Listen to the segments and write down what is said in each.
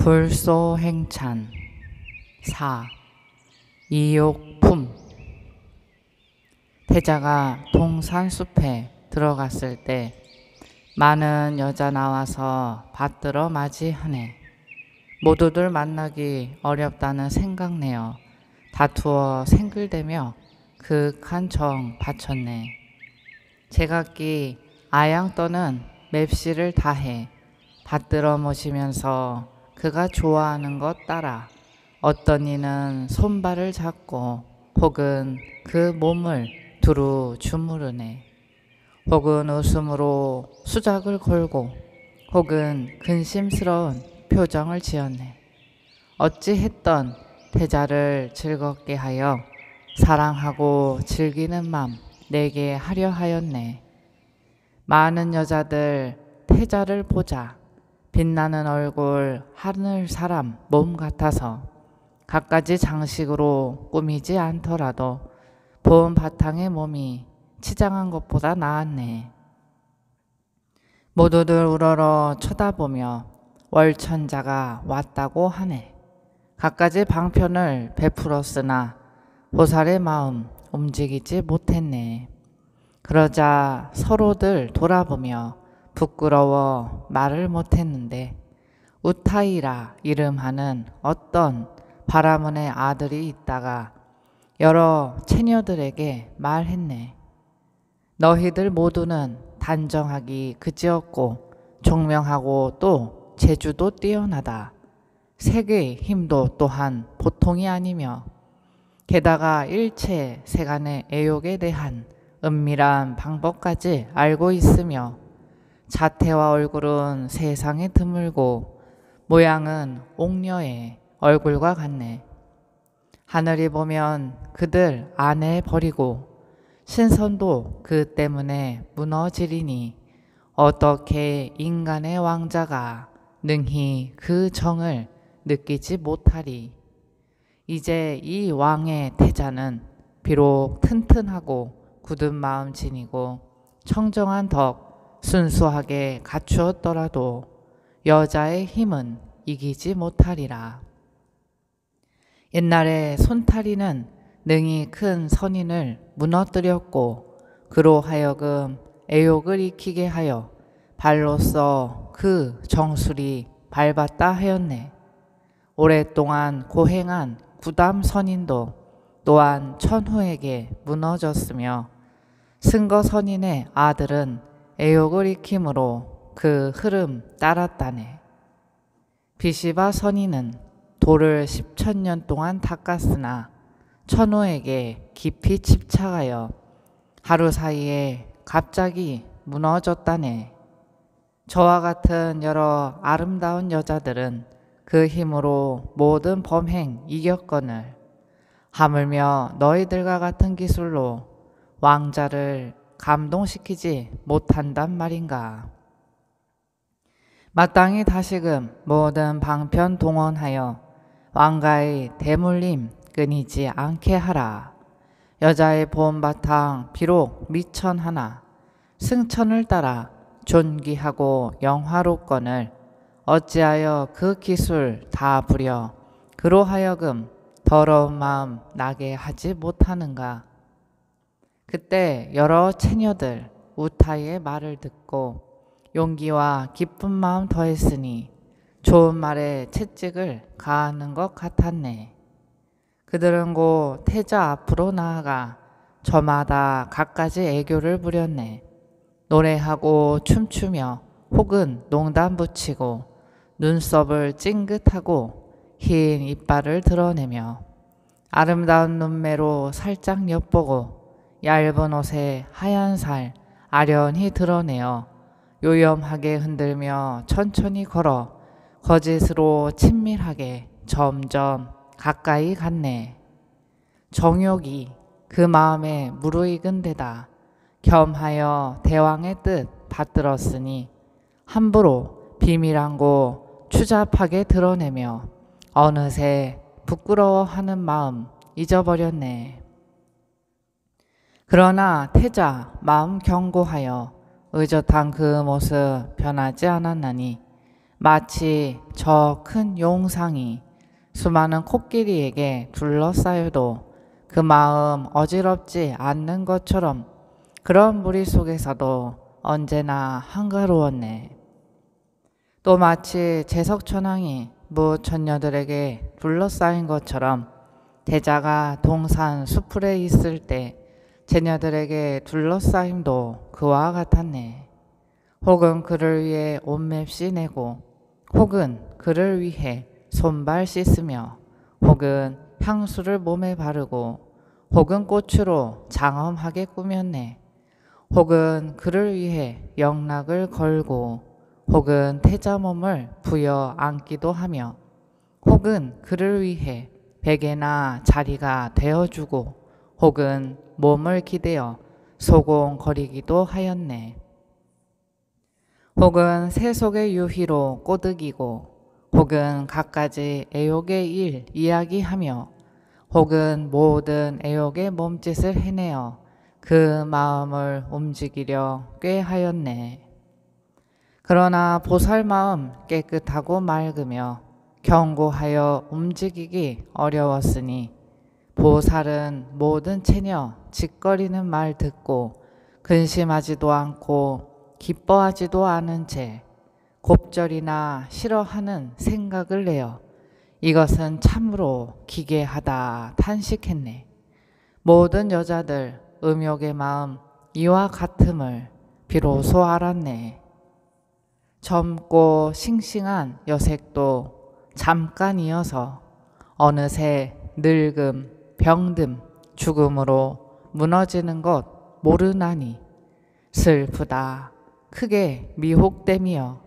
불소행찬 4. 이욕품. 태자가 동산숲에 들어갔을 때 많은 여자 나와서 받들어 맞이하네. 모두들 만나기 어렵다는 생각내어 다투어 생글대며 극한 정 바쳤네. 제각기 아양 떠는 맵시를 다해 받들어 모시면서 그가 좋아하는 것 따라 어떤 이는 손발을 잡고 혹은 그 몸을 두루 주무르네. 혹은 웃음으로 수작을 걸고 혹은 근심스러운 표정을 지었네. 어찌했던 태자를 즐겁게 하여 사랑하고 즐기는 맘 내게 하려 하였네. 많은 여자들 태자를 보자 빛나는 얼굴 하늘 사람 몸 같아서 갖가지 장식으로 꾸미지 않더라도 본 바탕의 몸이 치장한 것보다 나았네. 모두들 우러러 쳐다보며 월천자가 왔다고 하네. 갖가지 방편을 베풀었으나 보살의 마음 움직이지 못했네. 그러자 서로들 돌아보며 부끄러워 말을 못했는데 우타이라 이름하는 어떤 바라문의 아들이 있다가 여러 처녀들에게 말했네. 너희들 모두는 단정하기 그지없고 총명하고 또 재주도 뛰어나다. 색의 힘도 또한 보통이 아니며 게다가 일체 세간의 애욕에 대한 은밀한 방법까지 알고 있으며 자태와 얼굴은 세상에 드물고 모양은 옥녀의 얼굴과 같네. 하늘이 보면 그들 안에 버리고 신선도 그 때문에 무너지리니 어떻게 인간의 왕자가 능히 그 정을 느끼지 못하리. 이제 이 왕의 태자는 비록 튼튼하고 굳은 마음 지니고 청정한 덕 순수하게 갖추었더라도 여자의 힘은 이기지 못하리라. 옛날에 손타리는 능히 큰 선인을 무너뜨렸고 그로 하여금 애욕을 익히게 하여 발로써 그 정술이 밟았다 하였네. 오랫동안 고행한 구담 선인도 또한 천후에게 무너졌으며 승거 선인의 아들은 애욕을 익힘으로 그 흐름 따랐다네. 비시바 선인은 돌을 10,000년 동안 닦았으나 천호에게 깊이 집착하여 하루 사이에 갑자기 무너졌다네. 저와 같은 여러 아름다운 여자들은 그 힘으로 모든 범행 이겼거늘 하물며 너희들과 같은 기술로 왕자를 감동시키지 못한단 말인가. 마땅히 다시금 모든 방편 동원하여 왕가의 대물림 끊이지 않게 하라. 여자의 본바탕 비록 미천하나 승천을 따라 존귀하고 영화롭거늘 어찌하여 그 기술 다 부려 그로 하여금 더러운 마음 나게 하지 못하는가. 그때 여러 처녀들 우타이의 말을 듣고 용기와 기쁜 마음 더했으니 좋은 말에 채찍을 가하는 것 같았네. 그들은 곧 태자 앞으로 나아가 저마다 갖가지 애교를 부렸네. 노래하고 춤추며 혹은 농담 붙이고 눈썹을 찡긋하고 흰 이빨을 드러내며 아름다운 눈매로 살짝 엿보고 얇은 옷에 하얀 살 아련히 드러내어 요염하게 흔들며 천천히 걸어 거짓으로 친밀하게 점점 가까이 갔네. 정욕이 그 마음에 무르익은 데다 겸하여 대왕의 뜻 받들었으니 함부로 비밀한 곳 추잡하게 드러내며 어느새 부끄러워하는 마음 잊어버렸네. 그러나 태자 마음 견고하여 의젓한 그 모습 변하지 않았나니 마치 저 큰 용상이 수많은 코끼리에게 둘러싸여도 그 마음 어지럽지 않는 것처럼 그런 무리 속에서도 언제나 한가로웠네. 또 마치 제석천왕이 무천녀들에게 둘러싸인 것처럼 태자가 동산 수풀에 있을 때 제녀들에게 둘러싸임도 그와 같았네. 혹은 그를 위해 옷맵시 내고, 혹은 그를 위해 손발 씻으며, 혹은 향수를 몸에 바르고, 혹은 꽃으로 장엄하게 꾸몄네. 혹은 그를 위해 영락을 걸고, 혹은 태자 몸을 부여 안기도 하며, 혹은 그를 위해 베개나 자리가 되어주고, 혹은 몸을 기대어 소곤거리기도 하였네. 혹은 세속의 유희로 꼬드기고, 혹은 갖가지 애욕의 일 이야기하며, 혹은 모든 애욕의 몸짓을 해내어 그 마음을 움직이려 꾀하였네. 그러나 보살 마음 깨끗하고 맑으며 견고하여 움직이기 어려웠으니 보살은 모든 체녀 짓거리는 말 듣고 근심하지도 않고 기뻐하지도 않은 채 곱절이나 싫어하는 생각을 내어 이것은 참으로 기괴하다 탄식했네. 모든 여자들 음욕의 마음 이와 같음을 비로소 알았네. 젊고 싱싱한 여색도 잠깐이어서 어느새 늙음, 병듦, 죽음으로 무너지는 것 모르나니 슬프다 크게 미혹되며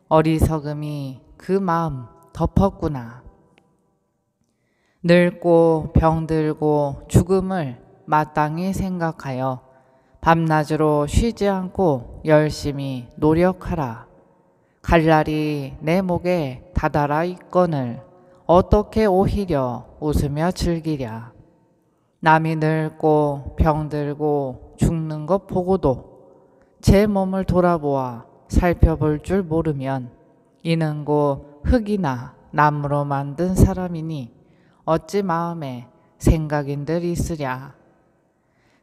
어리석음이 그 마음 덮었구나. 늙고 병들고 죽음을 마땅히 생각하여 밤낮으로 쉬지 않고 열심히 노력하라. 칼날이 내 목에 다다라 있거늘 어떻게 오히려 웃으며 즐기랴. 남이 늙고 병들고 죽는 것 보고도 제 몸을 돌아보아 살펴볼 줄 모르면 이는 곧 흙이나 나무로 만든 사람이니 어찌 마음에 생각인들 있으랴.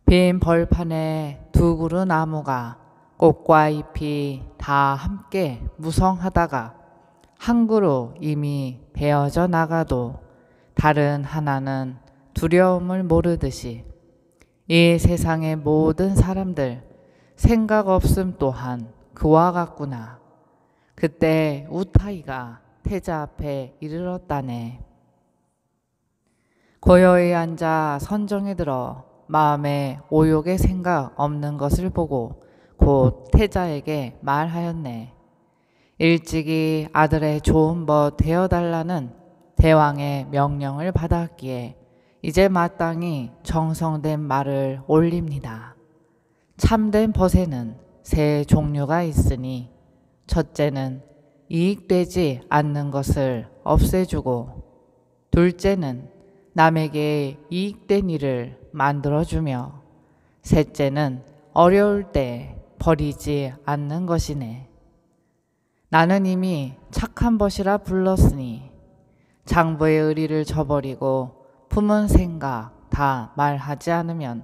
빈 벌판에 두 그루 나무가 꽃과 잎이 다 함께 무성하다가 한 그루 이미 베어져 나가도 다른 하나는 두려움을 모르듯이 이 세상의 모든 사람들 생각 없음 또한 그와 같구나. 그때 우타이가 태자 앞에 이르렀다네. 고요히 앉아 선정에 들어 마음에 오욕의 생각 없는 것을 보고 곧 태자에게 말하였네. 일찍이 아들의 좋은 벗 되어달라는 대왕의 명령을 받았기에 이제 마땅히 정성된 말을 올립니다. 참된 벗에는 세 종류가 있으니 첫째는 이익되지 않는 것을 없애주고, 둘째는 남에게 이익된 일을 만들어주며, 셋째는 어려울 때 버리지 않는 것이네. 나는 이미 착한 벗이라 불렀으니 장부의 의리를 저버리고 품은 생각 다 말하지 않으면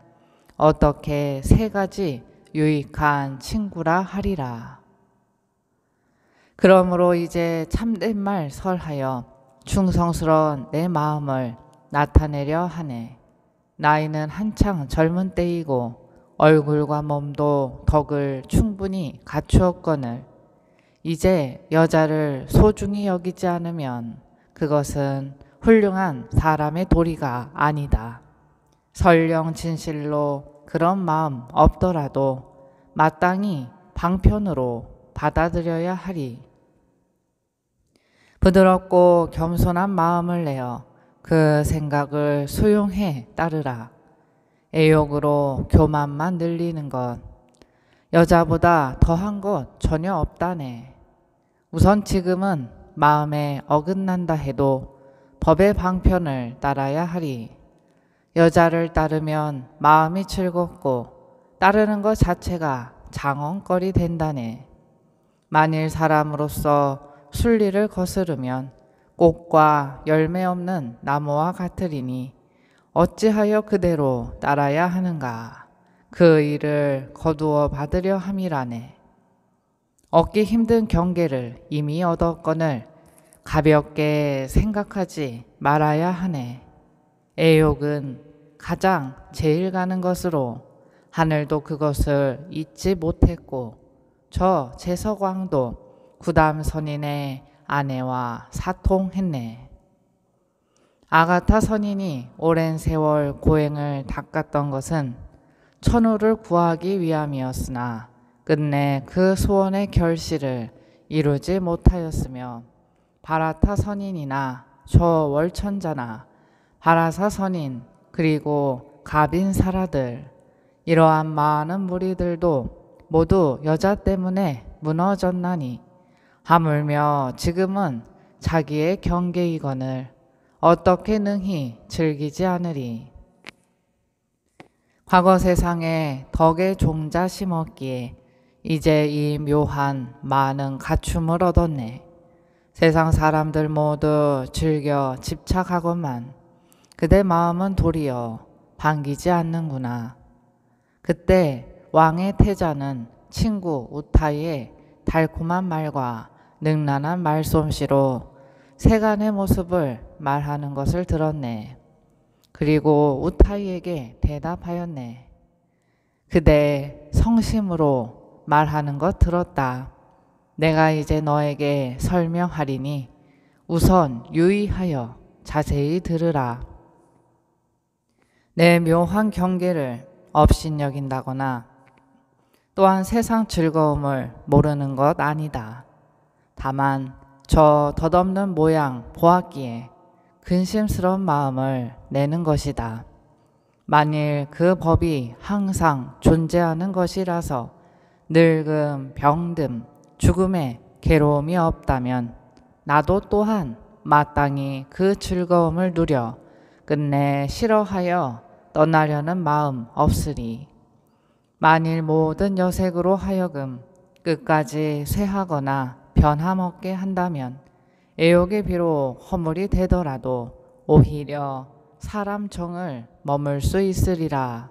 어떻게 세 가지 유익한 친구라 하리라. 그러므로 이제 참된 말 설하여 충성스러운 내 마음을 나타내려 하네. 나이는 한창 젊은 때이고 얼굴과 몸도 덕을 충분히 갖추었거늘 이제 여자를 소중히 여기지 않으면 그것은 훌륭한 사람의 도리가 아니다. 설령 진실로 그런 마음 없더라도 마땅히 방편으로 받아들여야 하리. 부드럽고 겸손한 마음을 내어 그 생각을 수용해 따르라. 애욕으로 교만만 늘리는 것, 여자보다 더한 것 전혀 없다네. 우선 지금은 마음에 어긋난다 해도 법의 방편을 따라야 하리. 여자를 따르면 마음이 즐겁고 따르는 것 자체가 장언거리 된다네. 만일 사람으로서 순리를 거스르면 꽃과 열매 없는 나무와 같으리니 어찌하여 그대로 따라야 하는가. 그 일을 거두어 받으려 함이라네. 얻기 힘든 경계를 이미 얻었거늘 가볍게 생각하지 말아야 하네. 애욕은 가장 제일 가는 것으로 하늘도 그것을 잊지 못했고 저 제서광도 구담 선인의 아내와 사통했네. 아가타 선인이 오랜 세월 고행을 닦았던 것은 천우를 구하기 위함이었으나 끝내 그 소원의 결실을 이루지 못하였으며 바라타 선인이나 저 월천자나 바라사 선인 그리고 가빈사라들 이러한 많은 무리들도 모두 여자 때문에 무너졌나니 하물며 지금은 자기의 경계이거늘 어떻게 능히 즐기지 않으리. 과거 세상에 덕의 종자 심었기에 이제 이 묘한 많은 갖춤을 얻었네. 세상 사람들 모두 즐겨 집착하건만 그대 마음은 도리어 반기지 않는구나. 그때 왕의 태자는 친구 우타이의 달콤한 말과 능란한 말솜씨로 세간의 모습을 말하는 것을 들었네. 그리고 우타이에게 대답하였네. 그대 성심으로 말하는 것 들었다. 내가 이제 너에게 설명하리니 우선 유의하여 자세히 들으라. 내 묘한 경계를 업신여긴다거나 또한 세상 즐거움을 모르는 것 아니다. 다만 저 덧없는 모양 보았기에 근심스러운 마음을 내는 것이다. 만일 그 법이 항상 존재하는 것이라서 늙음, 병듦, 죽음에 괴로움이 없다면 나도 또한 마땅히 그 즐거움을 누려 끝내 싫어하여 떠나려는 마음 없으리. 만일 모든 여색으로 하여금 끝까지 쇠하거나 변함없게 한다면 애욕의 비록 허물이 되더라도 오히려 사람 정을 머물 수 있으리라.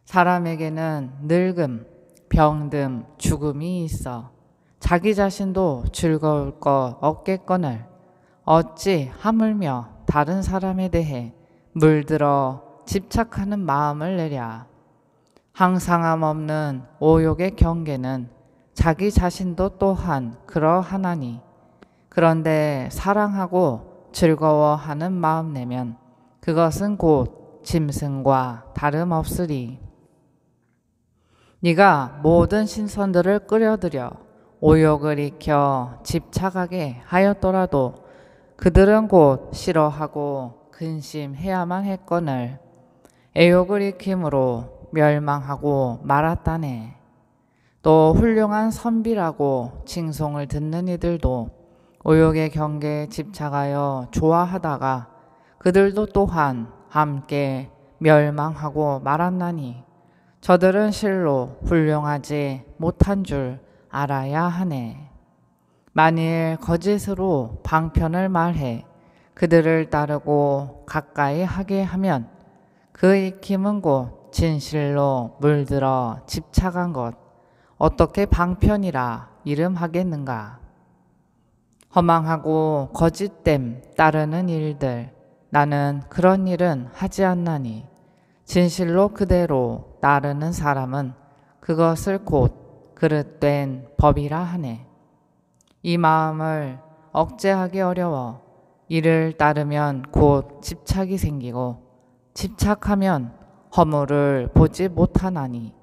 사람에게는 늙음, 병듦, 죽음이 있어 자기 자신도 즐거울 것 없겠거늘 어찌 하물며 다른 사람에 대해 물들어 집착하는 마음을 내랴. 항상함 없는 오욕의 경계는 자기 자신도 또한 그러하나니 그런데 사랑하고 즐거워하는 마음 내면 그것은 곧 짐승과 다름없으리. 네가 모든 신선들을 끌어들여 오욕을 익혀 집착하게 하였더라도 그들은 곧 싫어하고 근심해야만 했거늘 애욕을 익힘으로 멸망하고 말았다네. 또 훌륭한 선비라고 칭송을 듣는 이들도 오욕의 경계에 집착하여 좋아하다가 그들도 또한 함께 멸망하고 말았나니 저들은 실로 훌륭하지 못한 줄 알아야 하네. 만일 거짓으로 방편을 말해 그들을 따르고 가까이 하게 하면 그 익힘은 곧 진실로 물들어 집착한 것 어떻게 방편이라 이름하겠는가. 허망하고 거짓됨 따르는 일들 나는 그런 일은 하지 않나니 진실로 그대로 따르는 사람은 그것을 곧 그릇된 법이라 하네. 이 마음을 억제하기 어려워 이를 따르면 곧 집착이 생기고 집착하면 허물을 보지 못하나니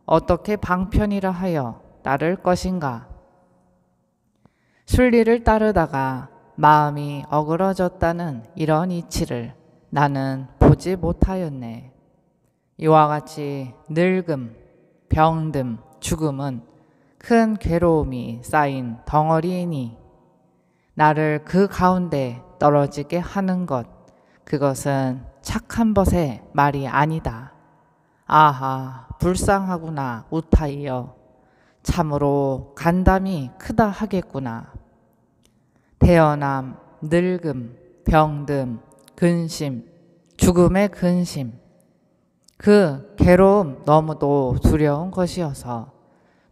어떻게 방편이라 하여 따를 것인가. 순리를 따르다가 마음이 어그러졌다는 이런 이치를 나는 보지 못하였네. 이와 같이 늙음, 병듦, 죽음은 큰 괴로움이 쌓인 덩어리이니 나를 그 가운데 떨어지게 하는 것 그것은 착한 벗의 말이 아니다. 아하 불쌍하구나 우타이여 참으로 간담이 크다 하겠구나. 태어남, 늙음, 병듦, 근심, 죽음의 근심. 그 괴로움 너무도 두려운 것이어서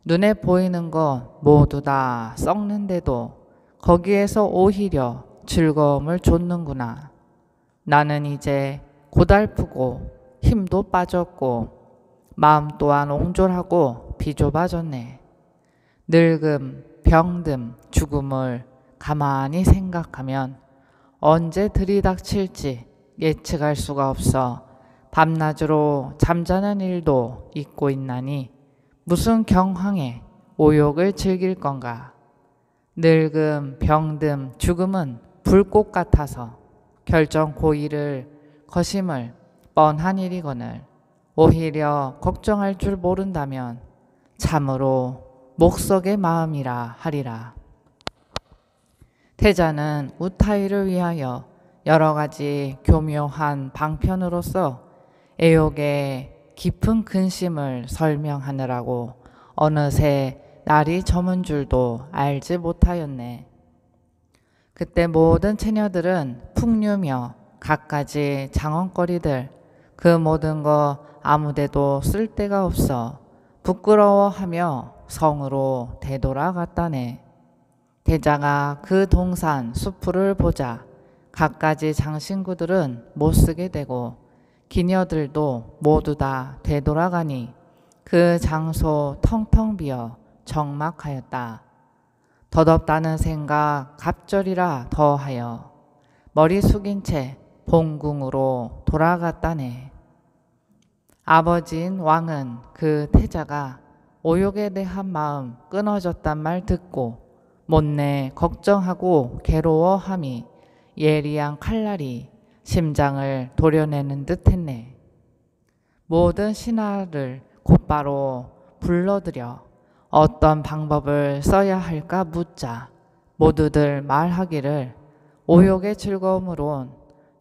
눈에 보이는 것 모두 다 썩는데도 거기에서 오히려 즐거움을 줬는구나. 나는 이제 고달프고 힘도 빠졌고 마음 또한 옹졸하고 비좁아졌네. 늙음, 병듦, 죽음을 가만히 생각하면 언제 들이닥칠지 예측할 수가 없어 밤낮으로 잠자는 일도 잊고 있나니 무슨 경황에 오욕을 즐길 건가. 늙음, 병듦, 죽음은 불꽃 같아서 결정고의를 거심을 뻔한 일이거늘 오히려 걱정할 줄 모른다면 참으로 목석의 마음이라 하리라. 태자는 우타이를 위하여 여러 가지 교묘한 방편으로서 애욕의 깊은 근심을 설명하느라고 어느새 날이 저문 줄도 알지 못하였네. 그때 모든 처녀들은 풍류며 갖가지 장언거리들 그 모든 거 아무데도 쓸 데가 없어 부끄러워하며 성으로 되돌아갔다네. 태자가 그 동산 수풀을 보자 갖가지 장신구들은 못쓰게 되고 기녀들도 모두 다 되돌아가니 그 장소 텅텅 비어 적막하였다. 덧없다는 생각 갑절이라 더하여 머리 숙인 채 본궁으로 돌아갔다네. 아버지인 왕은 그 태자가 오욕에 대한 마음 끊어졌단 말 듣고 못내 걱정하고 괴로워함이 예리한 칼날이 심장을 도려내는 듯 했네. 모든 신하를 곧바로 불러들여 어떤 방법을 써야 할까 묻자 모두들 말하기를 오욕의 즐거움으론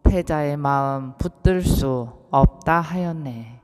태자의 마음 붙들 수 없다 하였네.